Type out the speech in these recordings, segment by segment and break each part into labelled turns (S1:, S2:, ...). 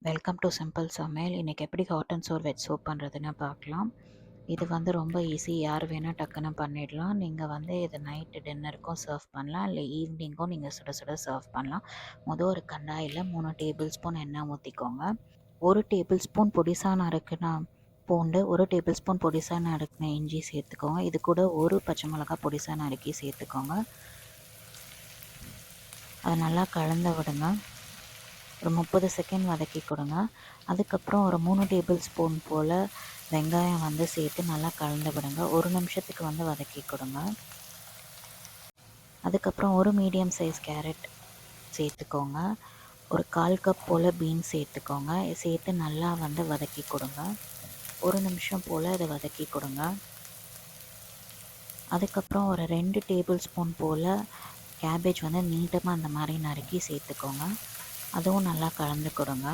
S1: Welcome to simple சமையல். இன்றைக்கி எப்படி hot and Chor veg soup பண்ணுறதுன்னு பார்க்கலாம். இது ரொம்ப ஈஸி, யார் வேணால் டக்குன்னு பண்ணிடலாம். நீங்கள் இது நைட்டு டின்னருக்கும் சர்வ் பண்ணலாம், இல்லை ஈவினிங்கும் நீங்கள் சுட சுட சர்வ் பண்ணலாம். ஒரு கடாயில் 3 டேபிள் ஸ்பூன் எண்ணெய் ஊற்றிக்கோங்க. 1 டேபிள் ஸ்பூன் பொடிசா நறுக்குன பூண்டு, 1 டேபிள் ஸ்பூன் பொடிசா நறுக்குன இஞ்சி சேர்த்துக்கோங்க. இது கூட 1 பச்சை மிளகாய் பொடிசா நறுக்கி சேர்த்துக்கோங்க. அதை நல்லா கலந்து விடுங்க. ஒரு 30 செகண்ட் வதக்கி கொடுங்க. அதுக்கப்புறம் ஒரு 3 டேபிள் ஸ்பூன் போல் வெங்காயம் சேர்த்து நல்லா கலந்து விடுங்க. 1 நிமிஷத்துக்கு வதக்கி கொடுங்க. அதுக்கப்புறம் ஒரு மீடியம் சைஸ் கேரட் சேர்த்துக்கோங்க. ஒரு 1/4 கப் போல் பீன்ஸ் சேர்த்துக்கோங்க. சேர்த்து நல்லா வதக்கி கொடுங்க. 1 நிமிஷம் போல் அதை வதக்கி கொடுங்க. அதுக்கப்புறம் ஒரு 2 டேபிள் ஸ்பூன் போல் கேபேஜ் நீட்டமாக அந்த மாதிரி நறுக்கி சேர்த்துக்கோங்க. அதுவும் நல்லா கலந்து கொடுங்க.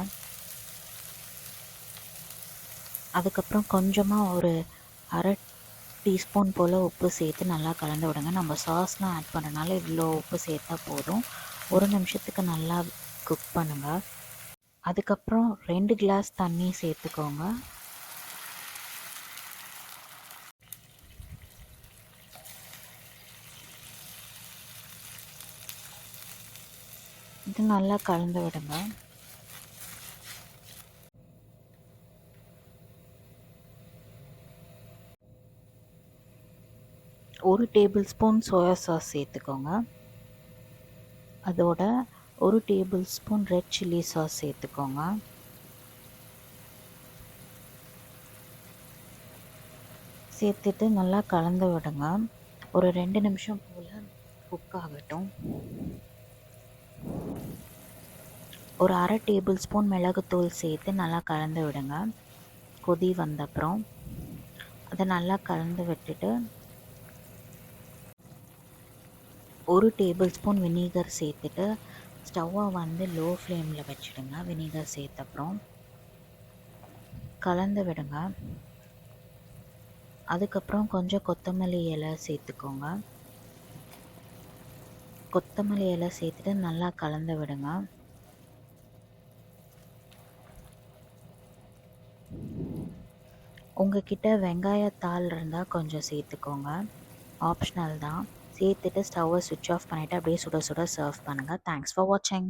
S1: அதுக்கப்புறம் கொஞ்சமாக ஒரு 1/2 டீஸ்பூன் போல் உப்பு சேர்த்து நல்லா கலந்து விடுங்க. நம்ம சாஸ்லாம் ஆட் பண்ணுறனால இவ்வளோ உப்பு சேர்த்தா போதும். 1 நிமிஷத்துக்கு நல்லா குக் பண்ணுங்கள். அதுக்கப்புறம் 2 கிளாஸ் தண்ணி சேர்த்துக்கோங்க. இது நல்லா கலந்து விடுங்க. ஒரு டேபிள் ஸ்பூன் சோயா சாஸ் சேர்த்துக்கோங்க. அதோட 1 table spoon red chilli sauce சேர்த்துக்கோங்க. சேர்த்துட்டு நல்லா கலந்து விடுங்க. ஒரு 2 நிமிஷம் போல் குக் ஆகட்டும். ஒரு 1/2 டேபிள் ஸ்பூன் மிளகுத்தூள் சேர்த்து நல்லா கலந்து விடுங்க. கொதி வந்தப்புறம் அதை நல்லா கலந்து விட்டுட்டு 1 டேபிள் ஸ்பூன் வினிகர் சேர்த்துட்டு ஸ்டவ்வை லோ ஃப்ளேமில் வச்சுடுங்க. வினிகர் சேர்த்தப்புறம் கலந்து விடுங்க. அதுக்கப்புறம் கொஞ்சம் கொத்தமல்லி இலை சேர்த்துக்கோங்க. கொத்தமல்லி இலை சேர்த்துட்டு நல்லா கலந்து விடுங்க. உங்ககிட்ட வெங்காயத்தாள் இருந்தால் கொஞ்சம் சேர்த்துக்கோங்க, ஆப்ஷனல் தான். சேர்த்துட்டு ஸ்டவ்வை சுவிட்ச் ஆஃப் பண்ணிவிட்டு அப்படியே சுட சுட சர்வ் பண்ணுங்கள். தேங்க்ஸ் ஃபார் வாட்சிங்.